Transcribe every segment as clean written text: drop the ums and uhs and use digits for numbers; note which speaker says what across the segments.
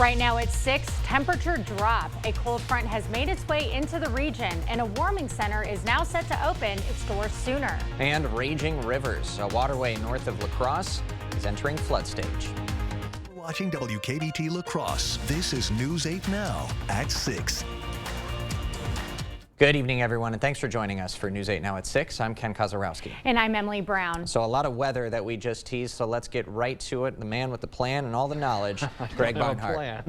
Speaker 1: Right now it's 6, temperature drop. A cold front has made its way into the region and a warming center is now set to open its doors sooner.
Speaker 2: And raging rivers. A waterway north of La Crosse is entering flood stage.
Speaker 3: Watching WKBT La Crosse. This is News 8 Now at 6.
Speaker 2: Good evening, everyone, and thanks for joining us for News 8 Now at 6. I'm Ken Kozarowski.
Speaker 1: And I'm Emily Brown.
Speaker 2: So a lot of weather that we just teased, so let's get right to it. The man with the plan and all the knowledge, Greg Barnhart.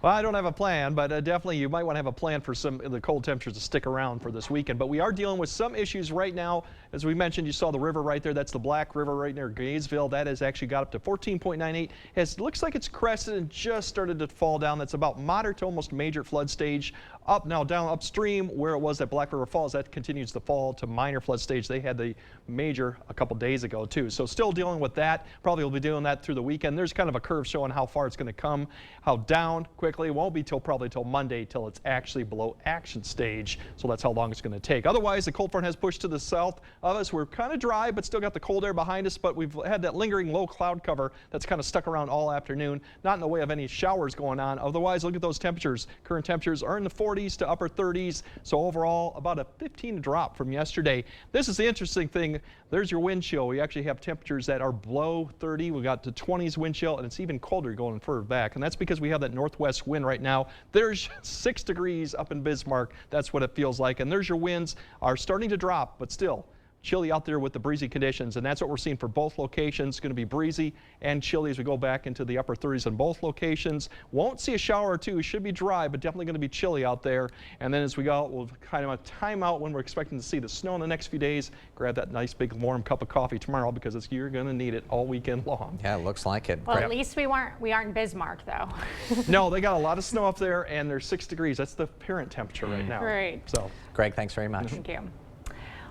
Speaker 4: Well, I don't have a plan, but definitely you might want to have a plan for some of the cold temperatures to stick around for this weekend. But we are dealing with some issues right now. As we mentioned, you saw the river right there. That's the Black River right near Gaysville. That has actually got up to 14.98. It looks like it's crested and just started to fall down. That's about moderate to almost major flood stage. Up now, down upstream where it was at Black River Falls, that continues to fall to minor flood stage. They had the major a couple days ago too. So still dealing with that. Probably will be doing that through the weekend. There's kind of a curve showing how far it's going to come, how down quickly. It won't be probably till Monday till it's actually below action stage. So that's how long it's going to take. Otherwise, the cold front has pushed to the south of us. We're kind of dry, but still got the cold air behind us. But we've had that lingering low cloud cover that's kind of stuck around all afternoon. Not in the way of any showers going on. Otherwise, look at those temperatures. Current temperatures are in the 40s to upper 30s. So overall, about a 15 drop from yesterday. This is the interesting thing. There's your wind chill. We actually have temperatures that are below 30. We got the 20s wind chill, and it's even colder going further back. And that's because we have that northwest wind right now. There's 6 degrees up in Bismarck. That's what it feels like. And there's your winds are starting to drop, but still chilly out there with the breezy conditions, and that's what we're seeing for both locations. It's going to be breezy and chilly as we go back into the upper 30s in both locations. Won't see a shower or two. Should be dry, but definitely going to be chilly out there. And then as we go out, we'll kind of time out when we're expecting to see the snow in the next few days. Grab that nice big warm cup of coffee tomorrow because you're going to need it all weekend long.
Speaker 2: Yeah, it looks like it.
Speaker 1: Well, at least we aren't in Bismarck though.
Speaker 4: No, they got a lot of snow up there, and there's 6 degrees. That's the apparent temperature right now.
Speaker 1: Right.
Speaker 4: So,
Speaker 2: Greg, thanks very much.
Speaker 1: Thank you.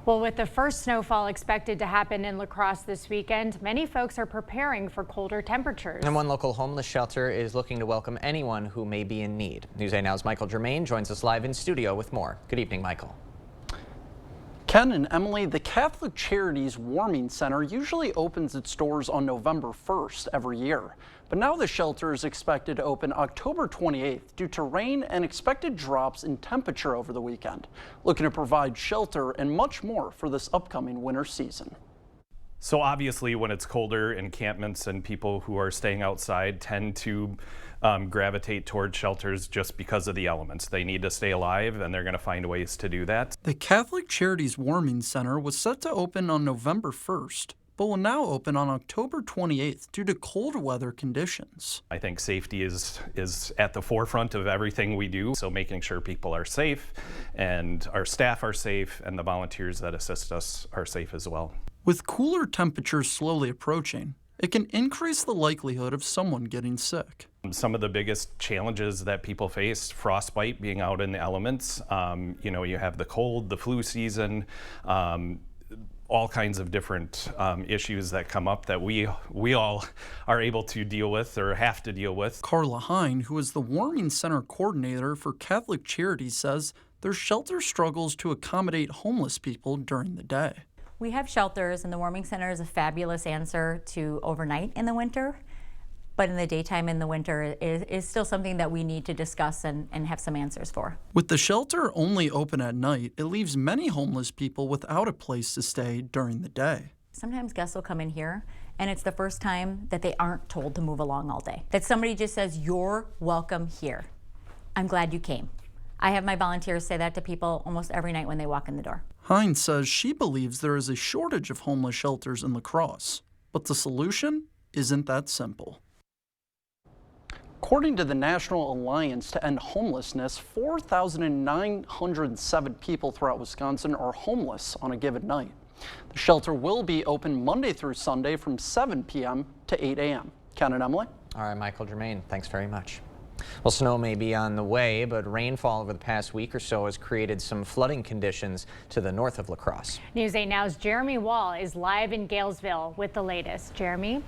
Speaker 1: Well, with the first snowfall expected to happen in La Crosse this weekend, many folks are preparing for colder temperatures.
Speaker 2: And one local homeless shelter is looking to welcome anyone who may be in need. News 8 Now's Michael Germain joins us live in studio with more. Good evening, Michael.
Speaker 5: Ken and Emily, the Catholic Charities Warming Center usually opens its doors on November 1st every year. But now the shelter is expected to open October 28th due to rain and expected drops in temperature over the weekend. Looking to provide shelter and much more for this upcoming winter season.
Speaker 6: So obviously when it's colder, encampments and people who are staying outside tend to gravitate toward shelters just because of the elements. They need to stay alive and they're going to find ways to do that.
Speaker 5: The Catholic Charities Warming Center was set to open on November 1st, but will now open on October 28th due to cold weather conditions.
Speaker 6: I think safety is at the forefront of everything we do, so making sure people are safe and our staff are safe and the volunteers that assist us are safe as well.
Speaker 5: With cooler temperatures slowly approaching, it can increase the likelihood of someone getting sick.
Speaker 6: Some of the biggest challenges that people face, frostbite, being out in the elements, you have the cold, the flu season, all kinds of different issues that come up that we all are able to deal with or have to deal with.
Speaker 5: Carla Hine, who is the Warming Center coordinator for Catholic Charities, says their shelter struggles to accommodate homeless people during the day.
Speaker 7: We have shelters, and the Warming Center is a fabulous answer to overnight in the winter. But in the daytime in the winter is still something that we need to discuss and have some answers for.
Speaker 5: With the shelter only open at night, it leaves many homeless people without a place to stay during the day.
Speaker 7: Sometimes guests will come in here, and it's the first time that they aren't told to move along all day. That somebody just says, "You're welcome here. I'm glad you came." I have my volunteers say that to people almost every night when they walk in the door.
Speaker 5: Hines says she believes there is a shortage of homeless shelters in La Crosse, but the solution isn't that simple. According to the National Alliance to End Homelessness, 4,907 people throughout Wisconsin are homeless on a given night. The shelter will be open Monday through Sunday from 7 p.m. to 8 a.m. Ken and Emily?
Speaker 2: All right, Michael Germain, thanks very much. Well, snow may be on the way, but rainfall over the past week or so has created some flooding conditions to the north of La Crosse.
Speaker 1: News 8 Now's Jeremy Wall is live in Gaylesville with the latest. Jeremy?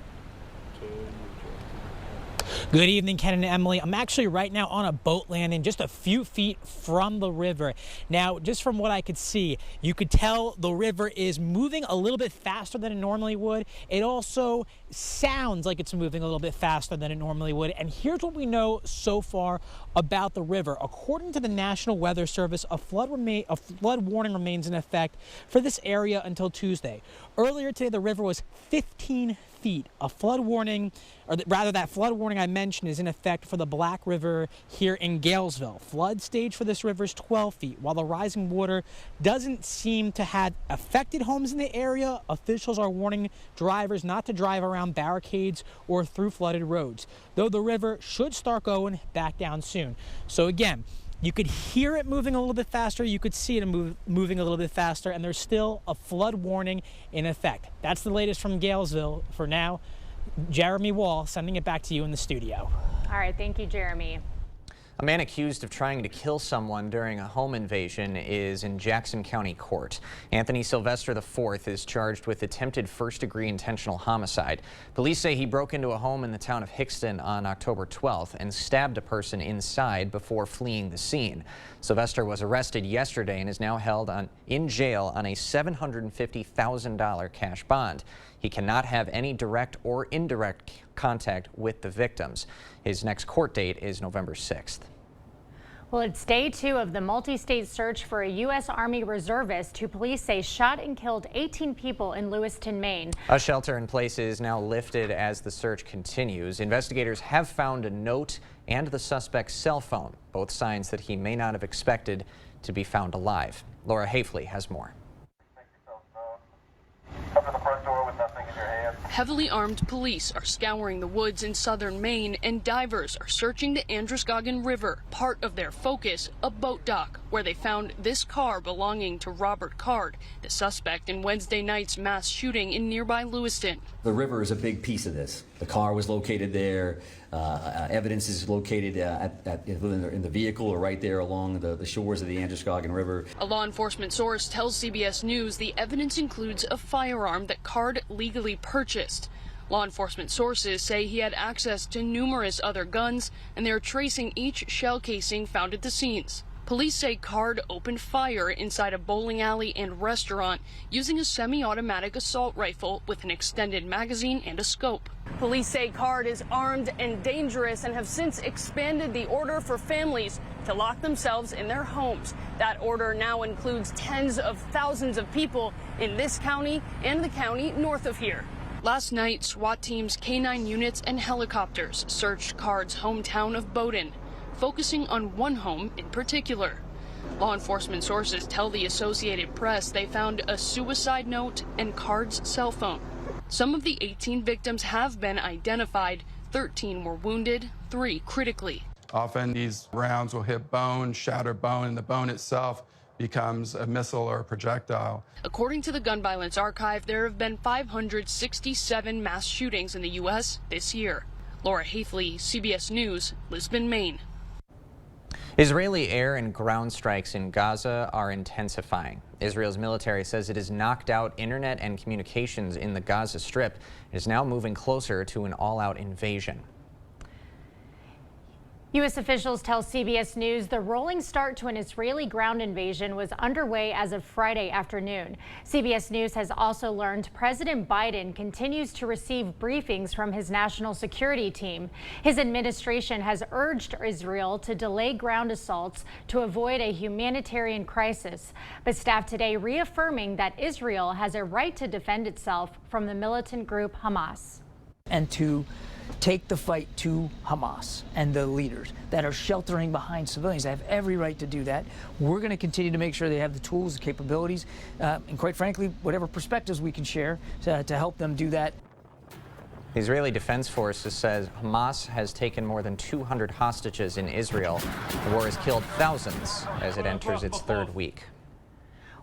Speaker 8: Good evening, Ken and Emily. I'm actually right now on a boat landing just a few feet from the river. Now, just from what I could see, you could tell the river is moving a little bit faster than it normally would. It also sounds like it's moving a little bit faster than it normally would. And here's what we know so far about the river. According to the National Weather Service, a flood warning remains in effect for this area until Tuesday. Earlier today, the river was 15 feet. A flood warning, or rather that flood warning I mentioned, is in effect for the Black River here in Galesville. Flood stage for this river is 12 feet. While the rising water doesn't seem to have affected homes in the area, officials are warning drivers not to drive around barricades or through flooded roads, though the river should start going back down soon. So again, you could hear it moving a little bit faster, you could see it moving a little bit faster, and there's still a flood warning in effect. That's the latest from Galesville. For now, Jeremy Wall sending it back to you in the studio.
Speaker 1: All right, thank you, Jeremy.
Speaker 2: A man accused of trying to kill someone during a home invasion is in Jackson County Court. Anthony Sylvester IV is charged with attempted first-degree intentional homicide. Police say he broke into a home in the town of Hickston on October 12th and stabbed a person inside before fleeing the scene. Sylvester was arrested yesterday and is now held in jail on a $750,000 cash bond. He cannot have any direct or indirect contact with the victims. His next court date is November 6th.
Speaker 1: Well, it's day 2 of the multi-state search for a U.S. Army reservist who police say shot and killed 18 people in Lewiston, Maine.
Speaker 2: A shelter in place is now lifted as the search continues. Investigators have found a note and the suspect's cell phone, both signs that he may not have expected to be found alive. Laura Hafley has more.
Speaker 9: Come to the front door with nothing in your hand.
Speaker 10: Heavily armed police are scouring the woods in southern Maine, and divers are searching the Androscoggin River. Part of their focus, a boat dock, where they found this car belonging to Robert Card, the suspect in Wednesday night's mass shooting in nearby Lewiston.
Speaker 11: The river is a big piece of this. The car was located there. Evidence is located in the vehicle or right there along the shores of the Androscoggin River.
Speaker 10: A law enforcement source tells CBS News the evidence includes a firearm that Card legally purchased. Law enforcement sources say he had access to numerous other guns, and they're tracing each shell casing found at the scenes. Police say Card opened fire inside a bowling alley and restaurant using a semi-automatic assault rifle with an extended magazine and a scope. Police say Card is armed and dangerous and have since expanded the order for families to lock themselves in their homes. That order now includes tens of thousands of people in this county and the county north of here. Last night, SWAT teams, K-9 units, and helicopters searched Card's hometown of Bowdoin, focusing on one home in particular. Law enforcement sources tell the Associated Press they found a suicide note and Card's cell phone. Some of the 18 victims have been identified. 13 were wounded, 3 critically.
Speaker 12: Often these rounds will hit bone, shatter bone, and the bone itself becomes a missile or a projectile.
Speaker 10: According to the Gun Violence Archive, there have been 567 mass shootings in the U.S. this year. Laura Hafley, CBS News, Lisbon, Maine.
Speaker 2: Israeli air and ground strikes in Gaza are intensifying. Israel's military says it has knocked out internet and communications in the Gaza Strip. It is now moving closer to an all-out invasion.
Speaker 1: U.S. officials tell CBS News the rolling start to an Israeli ground invasion was underway as of Friday afternoon. CBS News has also learned President Biden continues to receive briefings from his national security team. His administration has urged Israel to delay ground assaults to avoid a humanitarian crisis, but staff today reaffirming that Israel has a right to defend itself from the militant group Hamas.
Speaker 13: And to take the fight to Hamas and the leaders that are sheltering behind civilians. They have every right to do that. We're going to continue to make sure they have the tools, the capabilities, and quite frankly, whatever perspectives we can share to help them do that.
Speaker 2: The Israeli Defense Forces says Hamas has taken more than 200 hostages in Israel. The war has killed thousands as it enters its 3rd week.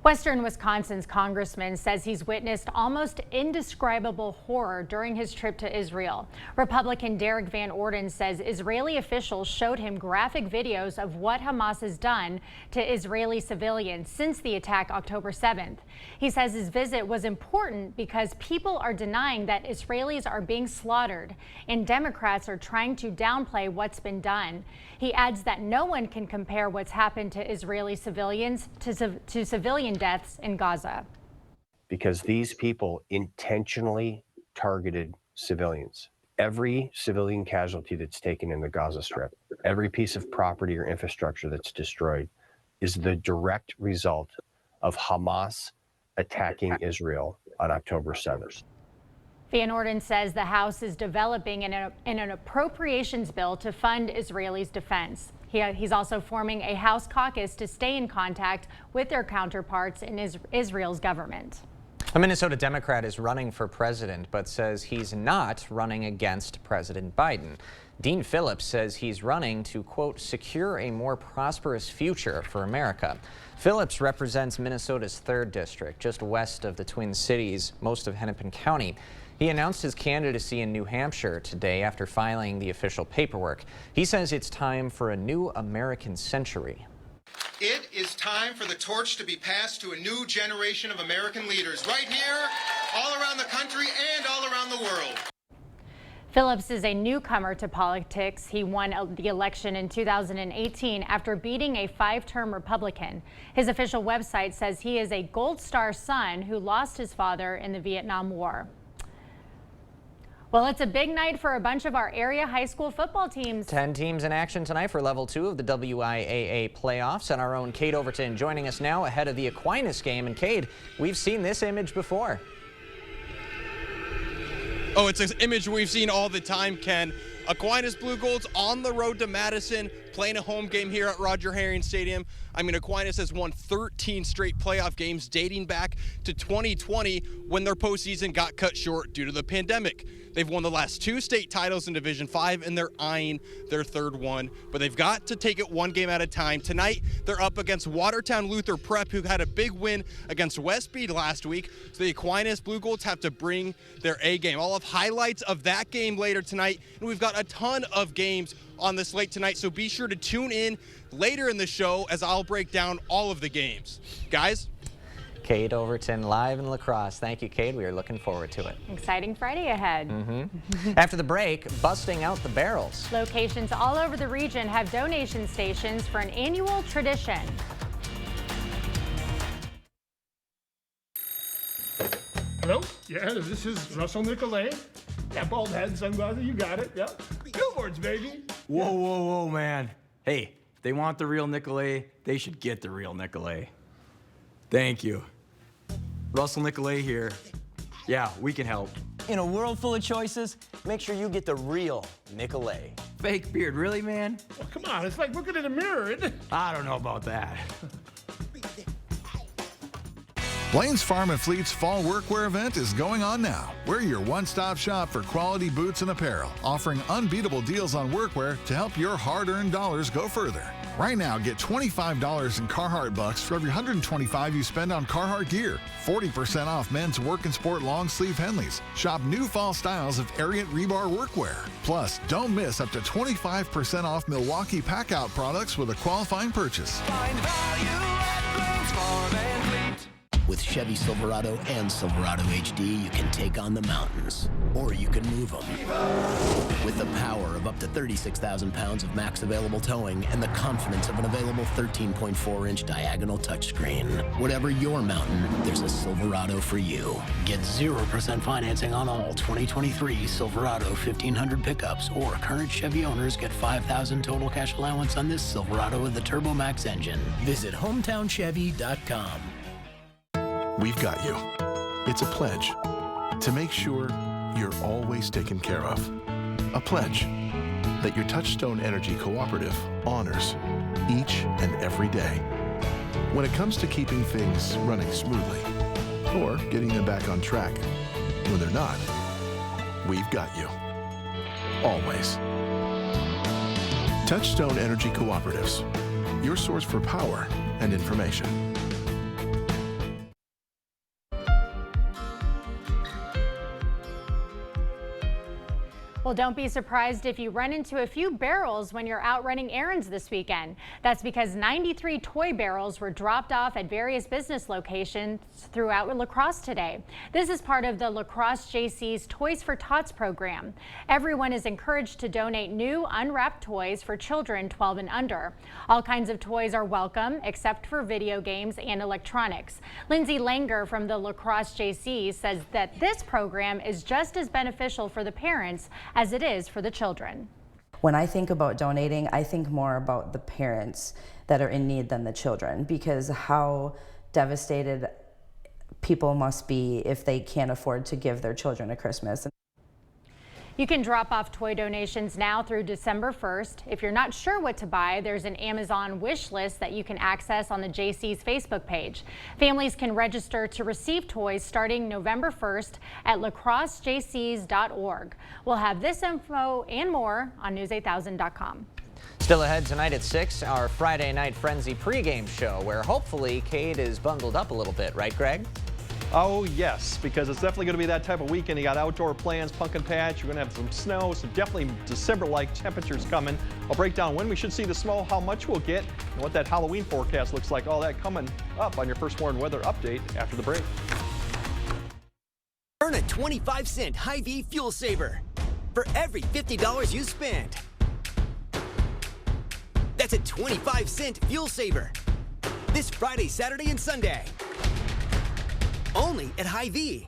Speaker 1: Western Wisconsin's congressman says he's witnessed almost indescribable horror during his trip to Israel. Republican Derek Van Orden says Israeli officials showed him graphic videos of what Hamas has done to Israeli civilians since the attack October 7th. He says his visit was important because people are denying that Israelis are being slaughtered, and Democrats are trying to downplay what's been done. He adds that no one can compare what's happened to Israeli civilians to civilian deaths in Gaza.
Speaker 14: Because these people intentionally targeted civilians. Every civilian casualty that's taken in the Gaza Strip, every piece of property or infrastructure that's destroyed, is the direct result of Hamas attacking Israel on October 7th.
Speaker 1: Van Orden says the House is developing an appropriations bill to fund Israelis' defense. He's also forming a House caucus to stay in contact with their counterparts in Israel's government.
Speaker 2: A Minnesota Democrat is running for president, but says he's not running against President Biden. Dean Phillips says he's running to, quote, secure a more prosperous future for America. Phillips represents Minnesota's 3rd district, just west of the Twin Cities, most of Hennepin County. He announced his candidacy in New Hampshire today after filing the official paperwork. He says it's time for a new American century.
Speaker 15: It is time for the torch to be passed to a new generation of American leaders right here, all around the country, and all around the world.
Speaker 1: Phillips is a newcomer to politics. He won the election in 2018 after beating a 5-term Republican. His official website says he is a Gold Star son who lost his father in the Vietnam War. Well, it's a big night for a bunch of our area high school football teams.
Speaker 2: 10 teams in action tonight for Level 2 of the WIAA playoffs, and our own Cade Overton joining us now ahead of the Aquinas game. And Cade, we've seen this image before.
Speaker 16: Oh, it's an image we've seen all the time, Ken. Aquinas Blue Golds on the road to Madison, playing a home game here at Roger Herring Stadium. I mean, Aquinas has won 13 straight playoff games dating back to 2020 when their postseason got cut short due to the pandemic. They've won the last 2 state titles in Division 5, and they're eyeing their 3rd one. But they've got to take it one game at a time. Tonight, they're up against Watertown Luther Prep, who had a big win against Westby last week. So the Aquinas Blue Golds have to bring their A game. I'll have highlights of that game later tonight, and we've got a ton of games on the slate tonight. So be sure to tune in later in the show as I'll break down all of the games. Guys?
Speaker 2: Cade Overton live in La Crosse. Thank you, Cade. We are looking forward to it.
Speaker 1: Exciting Friday ahead.
Speaker 2: After the break, busting out the barrels.
Speaker 1: Locations all over the region have donation stations for an annual tradition.
Speaker 17: Hello? Yeah, this is Russell Nicolay. Yeah, bald head, sunglasses, you got it. Yep. Billboards, baby.
Speaker 18: Whoa, whoa, whoa, man. Hey, if they want the real Nicolay, they should get the real Nicolay. Thank you. Russell Nicolay here. Yeah, we can help.
Speaker 19: In a world full of choices, make sure you get the real Nicolay.
Speaker 18: Fake beard, really, man?
Speaker 17: Well, come on, it's like looking in a mirror, isn't it?
Speaker 18: I don't know about that.
Speaker 20: Blain's Farm and Fleet's Fall Workwear event is going on now. We're your one-stop shop for quality boots and apparel, offering unbeatable deals on workwear to help your hard-earned dollars go further. Right now, get $25 in Carhartt bucks for every $125 you spend on Carhartt gear. 40% off men's work and sport long sleeve Henleys. Shop new fall styles of Ariat rebar workwear. Plus, don't miss up to 25% off Milwaukee Packout products with a qualifying purchase.
Speaker 21: Find value at Blain's Farm and Fleet.
Speaker 22: With Chevy Silverado and Silverado HD, you can take on the mountains, or you can move them. With the power of up to 36,000 pounds of max available towing and the confidence of an available 13.4-inch diagonal touchscreen. Whatever your mountain, there's a Silverado for you. Get 0% financing on all 2023 Silverado 1500 pickups, or current Chevy owners get $5,000 total cash allowance on this Silverado with the Turbo Max engine. Visit HometownChevy.com.
Speaker 23: We've got you. It's a pledge to make sure you're always taken care of. A pledge that your Touchstone Energy Cooperative honors each and every day. When it comes to keeping things running smoothly or getting them back on track when they're not, we've got you. Always. Touchstone Energy Cooperatives, your source for power and information.
Speaker 1: Well, don't be surprised if you run into a few barrels when you're out running errands this weekend. That's because 93 toy barrels were dropped off at various business locations throughout La Crosse today. This is part of the La Crosse JC's Toys for Tots program. Everyone is encouraged to donate new unwrapped toys for children 12 and under. All kinds of toys are welcome except for video games and electronics. Lindsay Langer from the La Crosse JC says that this program is just as beneficial for the parents as it is for the children.
Speaker 3: When I think about donating, I think more about the parents that are in need than the children, because how devastated people must be if they can't afford to give their children a Christmas.
Speaker 1: You can drop off toy donations now through December 1st. If you're not sure what to buy, there's an Amazon wish list that you can access on the JC's Facebook page. Families can register to receive toys starting November 1st at lacrossejcs.org. We'll have this info and more on news8000.com.
Speaker 2: Still ahead tonight at 6, our Friday Night Frenzy pregame show, where hopefully Cade is bundled up a little bit, right, Greg?
Speaker 4: Oh, yes, because it's definitely going to be that type of weekend. You got outdoor plans, pumpkin patch. You're going to have some snow, some definitely December-like temperatures coming. I'll break down when we should see the snow, how much we'll get, and what that Halloween forecast looks like. All that coming up on your First Warn Weather Update after the break.
Speaker 6: Earn a 25-cent Hy-Vee fuel saver for every $50 you spend. That's a 25-cent fuel saver this Friday, Saturday, and Sunday. Only at Hy-Vee.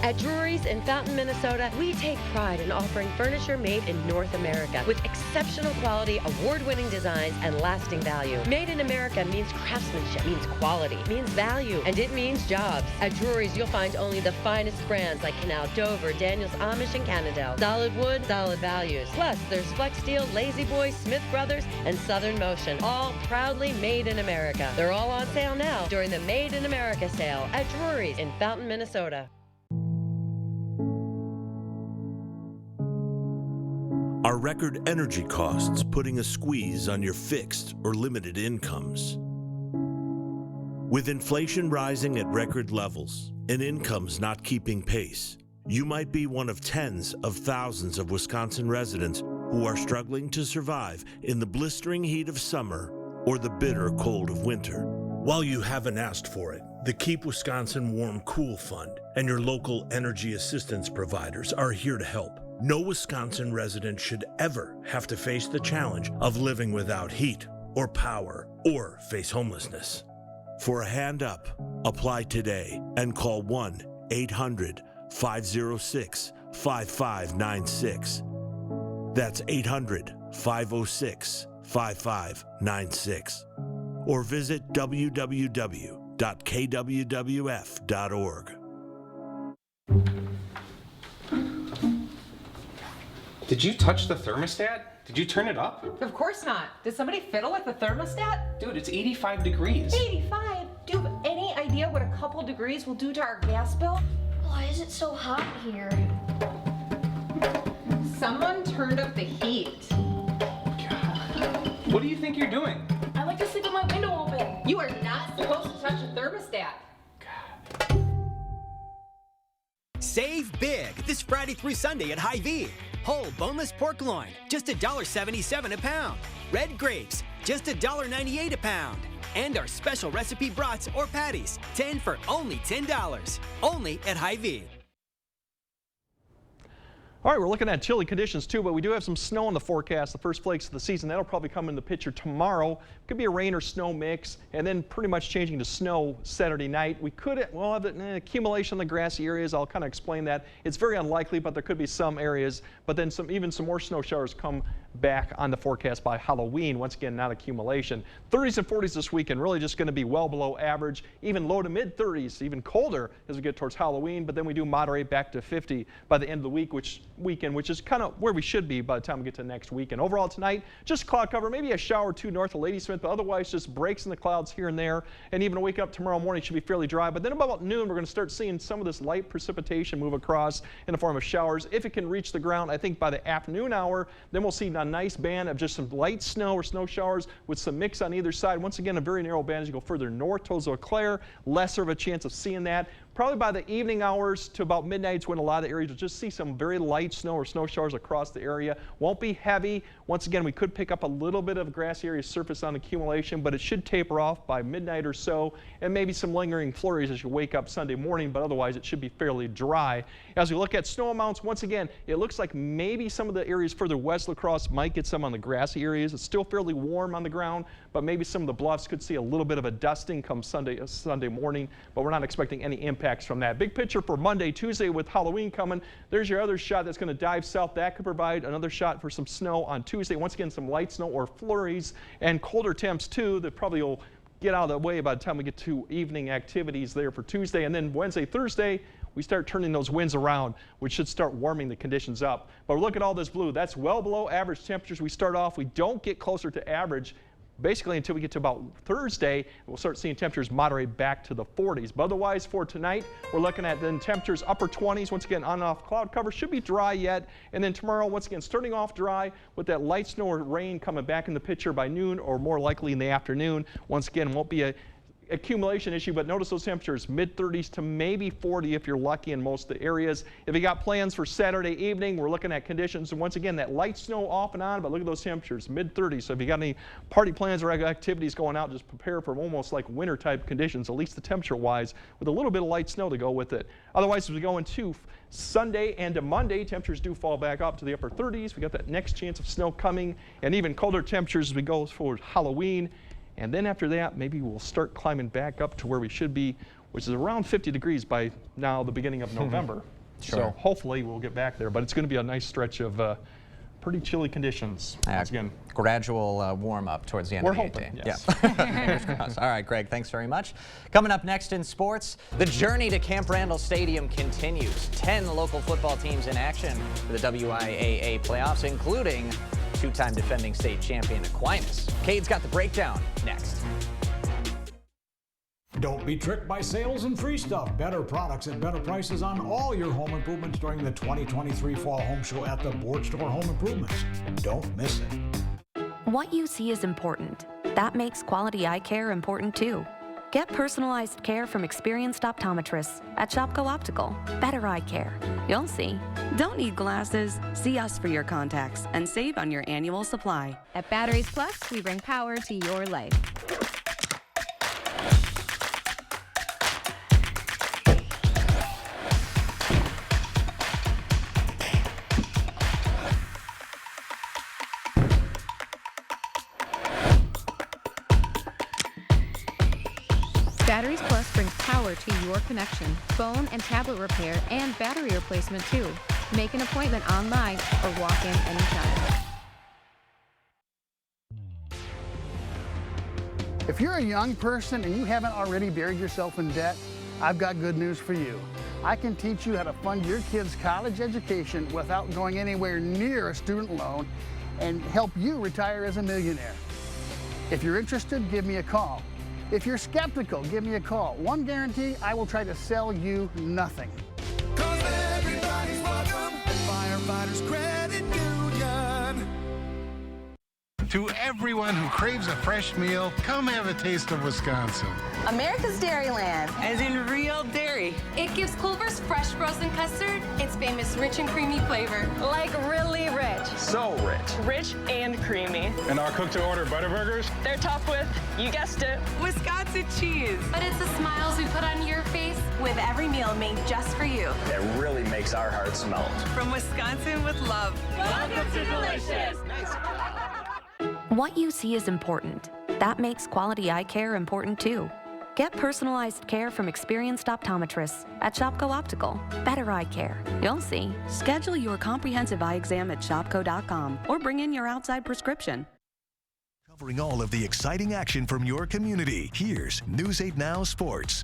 Speaker 24: At Drury's in Fountain, Minnesota, we take pride in offering furniture made in North America with exceptional quality, award-winning designs, and lasting value. Made in America means craftsmanship, means quality, means value, and it means jobs. At Drury's, you'll find only the finest brands like Canal Dover, Daniels Amish, and Cannondale. Solid wood, solid values. Plus, there's Flex Steel, Lazy Boy, Smith Brothers, and Southern Motion, all proudly made in America. They're all on sale now during the Made in America sale at Drury's in Fountain, Minnesota.
Speaker 25: Are record energy costs putting a squeeze on your fixed or limited incomes? With inflation rising at record levels and incomes not keeping pace, you might be one of tens of thousands of Wisconsin residents who are struggling to survive in the blistering heat of summer or the bitter cold of winter. While you haven't asked for it, the Keep Wisconsin Warm Cool Fund and your local energy assistance providers are here to help. No Wisconsin resident should ever have to face the challenge of living without heat or power or face homelessness. For a hand up, apply today and call 1-800-506-5596. That's 800-506-5596. Or visit www.kwwf.org.
Speaker 26: Did you touch the thermostat? Did you turn it up?
Speaker 27: Of course not. Did somebody fiddle with the thermostat?
Speaker 26: Dude, it's 85 degrees.
Speaker 27: 85? Do you have any idea what a couple degrees will do to our gas bill?
Speaker 28: Why is it so hot here?
Speaker 27: Someone turned up the heat.
Speaker 26: What do you think you're doing?
Speaker 28: I like to sleep with my window open.
Speaker 27: You are not supposed to touch a thermostat.
Speaker 6: Save big this Friday through Sunday at Hy-Vee. Whole boneless pork loin, just $1.77 a pound. Red grapes, just $1.98 a pound. And our special recipe brats or patties, 10 for only $10. Only at Hy-Vee.
Speaker 4: All right, we're looking at chilly conditions too, but we do have some snow in the forecast, the first flakes of the season. That'll probably come in the picture tomorrow. Could be a rain or snow mix, and then pretty much changing to snow Saturday night. We'll have an accumulation in the grassy areas. I'll kind of explain that. It's very unlikely, but there could be some areas. But then even some more snow showers come back on the forecast by Halloween. Once again, not accumulation. 30s and 40s this weekend, really just going to be well below average, even low to mid 30s, even colder as we get towards Halloween. But then we do moderate back to 50 by the end of the weekend, which is kind of where we should be by the time we get to next weekend. Overall tonight, just cloud cover, maybe a shower or two north of Ladysmith, but otherwise just breaks in the clouds here and there. And even wake up tomorrow morning should be fairly dry. But then about noon, we're going to start seeing some of this light precipitation move across in the form of showers. If it can reach the ground, I think by the afternoon hour, then we'll see a nice band of just some light snow or snow showers with some mix on either side. Once again, a very narrow band as you go further north towards Eau Claire. Lesser of a chance of seeing that. Probably by the evening hours to about midnight is when a lot of the areas will just see some very light snow or snow showers across the area. Won't be heavy. Once again, we could pick up a little bit of grassy area surface on accumulation, but it should taper off by midnight or so, and maybe some lingering flurries as you wake up Sunday morning, but otherwise it should be fairly dry. As we look at snow amounts, once again, it looks like maybe some of the areas further west La Crosse might get some on the grassy areas. It's still fairly warm on the ground, but maybe some of the bluffs could see a little bit of a dusting come Sunday morning, but we're not expecting any impacts from that. Big picture for Monday, Tuesday with Halloween coming. There's your other shot that's going to dive south. That could provide another shot for some snow on Tuesday. Once again, some light snow or flurries and colder temps too that probably will get out of the way by the time we get to evening activities there for Tuesday. And then Wednesday, Thursday, we start turning those winds around, which should start warming the conditions up. But look at all this blue. That's well below average temperatures. We start off, we don't get closer to average basically until we get to about Thursday. We'll start seeing temperatures moderate back to the 40s. But otherwise for tonight, we're looking at then temperatures upper 20s. Once again, on and off cloud cover, should be dry yet. And then tomorrow, once again, starting off dry with that light snow or rain coming back in the picture by noon or more likely in the afternoon. Once again, won't be a accumulation issue, but notice those temperatures mid-30s to maybe 40 if you're lucky in most of the areas. If you got plans for Saturday evening, we're looking at conditions, and once again that light snow off and on, but look at those temperatures mid-30s. So if you got any party plans or activities going out, just prepare for almost like winter type conditions, at least the temperature wise, with a little bit of light snow to go with it. Otherwise, as we go into Sunday and to Monday, temperatures do fall back up to the upper 30s. We got that next chance of snow coming, and even colder temperatures as we go forward Halloween. And then after that, maybe we'll start climbing back up to where we should be, which is around 50 degrees by now, the beginning of November.
Speaker 2: Sure.
Speaker 4: So hopefully we'll get back there, but it's going to be a nice stretch of pretty chilly conditions. Once again,
Speaker 2: gradual warm up towards the end
Speaker 4: we're
Speaker 2: of the
Speaker 4: hoping,
Speaker 2: day.
Speaker 4: yes.
Speaker 2: Yeah. Fingers crossed. All right, Greg, thanks very much. Coming up next in sports, the journey to Camp Randall Stadium continues. 10 local football teams in action for the WIAA playoffs, including two-time defending state champion Aquinas. Cade's got the breakdown next.
Speaker 5: Don't be tricked by sales and free stuff. Better products at better prices on all your home improvements during the 2023 Fall Home Show at the Board Store Home Improvements. Don't miss it.
Speaker 7: What you see is important. That makes quality eye care important too. Get personalized care from experienced optometrists at Shopko Optical. Better eye care. You'll see. Don't need glasses. See us for your contacts and save on your annual supply.
Speaker 8: At Batteries Plus, we bring power to your life. Batteries Plus brings power to your connection, phone and tablet repair, and battery replacement too. Make an appointment online or walk in anytime.
Speaker 9: If you're a young person and you haven't already buried yourself in debt, I've got good news for you. I can teach you how to fund your kids' college education without going anywhere near a student loan and help you retire as a millionaire. If you're interested, give me a call. If you're skeptical, give me a call. One guarantee, I will try to sell you nothing.
Speaker 21: 'Cause everybody's welcome at Firefighters Credit Union.
Speaker 10: To everyone who craves a fresh meal, come have a taste of Wisconsin.
Speaker 11: America's Dairyland. As in real dairy.
Speaker 28: It gives Culver's fresh frozen custard its famous rich and creamy flavor.
Speaker 11: Like really rich.
Speaker 12: So rich.
Speaker 11: Rich and creamy.
Speaker 12: And our cook-to-order Butterburgers?
Speaker 11: They're topped with, you guessed it, Wisconsin cheese.
Speaker 28: But it's the smiles we put on your face
Speaker 11: With every meal made just for you.
Speaker 12: It really makes our hearts melt.
Speaker 11: From Wisconsin with love.
Speaker 28: Welcome to Delicious.
Speaker 7: What you see is important. That makes quality eye care important too. Get personalized care from experienced optometrists at Shopko Optical. Better eye care. You'll see. Schedule your comprehensive eye exam at shopko.com or bring in your outside prescription.
Speaker 13: Covering all of the exciting action from your community, here's News 8 Now Sports.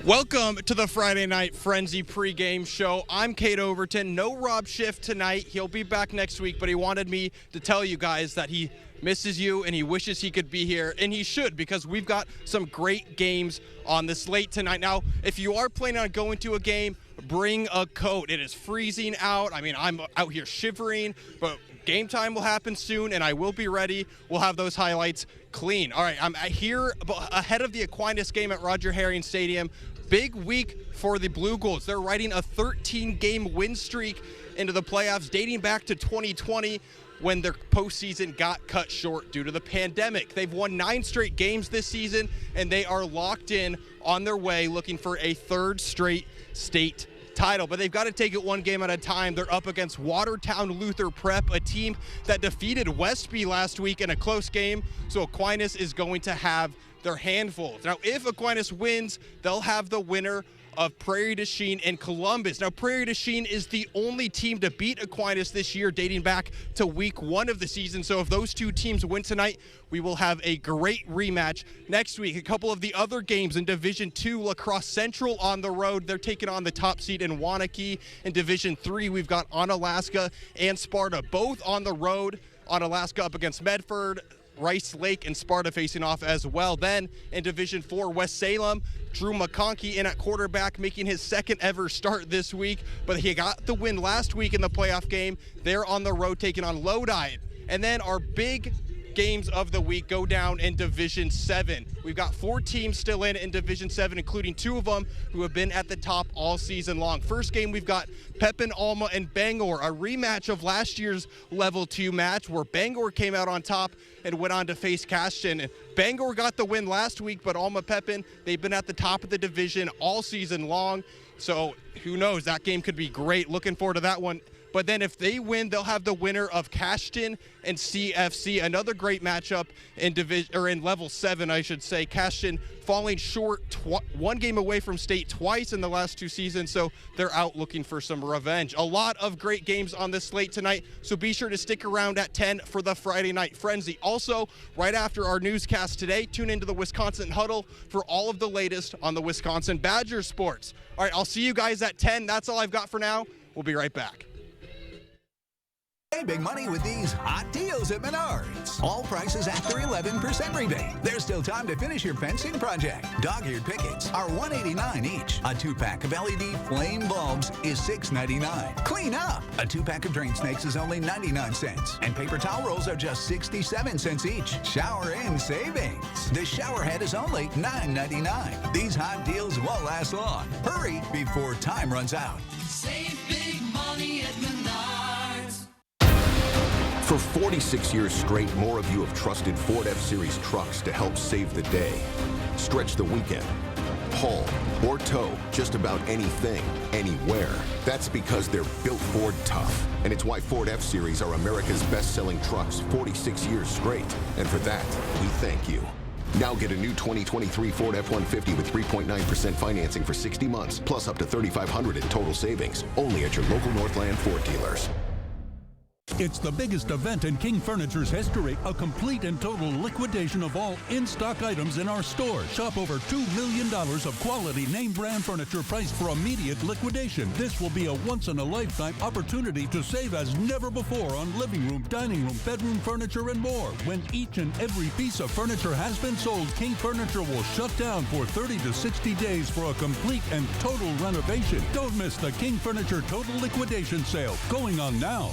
Speaker 16: Welcome to the Friday Night Frenzy pregame show. I'm Kate Overton. No Rob Schiff tonight. He'll be back next week, but he wanted me to tell you guys that he misses you and he wishes he could be here, and he should, because we've got some great games on the slate tonight. Now, if you are planning on going to a game, bring a coat. It is freezing out. I mean, I'm out here shivering, but game time will happen soon, and I will be ready. We'll have those highlights clean. All right, I'm here ahead of the Aquinas game at Roger Herring Stadium. Big week for the Blue Goals. They're riding a 13-game win streak into the playoffs dating back to 2020 when their postseason got cut short due to the pandemic. They've won 9 straight games this season, and they are locked in on their way looking for a 3rd straight state title, but they've got to take it one game at a time. They're up against Watertown Luther Prep, a team that defeated Westby last week in a close game, so Aquinas is going to have their handfuls. Now, if Aquinas wins, they'll have the winner of Prairie du Chien and Columbus. Now, Prairie du Chien is the only team to beat Aquinas this year, dating back to week 1 of the season. So if those two teams win tonight, we will have a great rematch next week. A couple of the other games in Division 2, La Crosse Central on the road. They're taking on the top seed in Waunakee. In Division 3, we've got Onalaska and Sparta, both on the road. Onalaska up against Medford, Rice Lake and Sparta facing off as well. Then in Division 4, West Salem, Drew McConkey in at quarterback, making his 2nd ever start this week, but he got the win last week in the playoff game. They're on the road taking on Lodi. And then our big games of the week go down in Division 7. We've got 4 teams still in Division 7, including 2 of them who have been at the top all season long. First game, we've got Pepin, Alma, and Bangor, a rematch of last year's Level 2 match where Bangor came out on top and went on to face Cashton. Bangor got the win last week, but Alma Pepin, they've been at the top of the division all season long. So who knows, that game could be great. Looking forward to that one. But then if they win, they'll have the winner of Cashton and CFC, another great matchup in in Level 7, I should say. Cashton falling short 1 game away from state twice in the last 2 seasons, so they're out looking for some revenge. A lot of great games on this slate tonight, so be sure to stick around at 10 for the Friday Night Frenzy. Also, right after our newscast today, tune into the Wisconsin Huddle for all of the latest on the Wisconsin Badgers sports. All right, I'll see you guys at 10. That's all I've got for now. We'll be right back.
Speaker 14: Save big money with these hot deals at Menards. All prices after 11% rebate. There's still time to finish your fencing project. Dog-eared pickets are $189 each. A 2-pack of LED flame bulbs is $6.99. Clean up! A 2-pack of drain snakes is only 99 cents. And paper towel rolls are just 67 cents each. Shower in savings. The shower head is only $9.99. These hot deals won't last long. Hurry before time runs out.
Speaker 21: Save big money at Menards.
Speaker 15: For 46 years straight, more of you have trusted Ford F-Series trucks to help save the day. Stretch the weekend. Haul or tow just about anything, anywhere. That's because they're built Ford tough. And it's why Ford F-Series are America's best-selling trucks 46 years straight. And for that, we thank you. Now get a new 2023 Ford F-150 with 3.9% financing for 60 months, plus up to $3,500 in total savings. Only at your local Northland Ford dealers.
Speaker 17: It's the biggest event in King Furniture's history, a complete and total liquidation of all in-stock items in our store. Shop over $2 million of quality name brand furniture priced for immediate liquidation. This will be a once-in-a-lifetime opportunity to save as never before on living room, dining room, bedroom furniture, and more. When each and every piece of furniture has been sold, King Furniture will shut down for 30 to 60 days for a complete and total renovation. Don't miss the King Furniture Total Liquidation Sale going on now.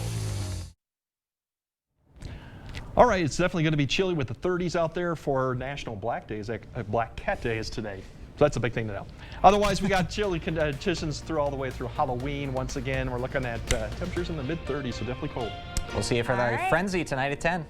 Speaker 4: All right, it's definitely going to be chilly with the 30s out there for National Black Cat Day is today. So that's a big thing to know. Otherwise, we got chilly conditions all the way through Halloween. Once again, we're looking at temperatures in the mid-30s, so definitely cold.
Speaker 2: We'll see you for the Frenzy tonight at 10.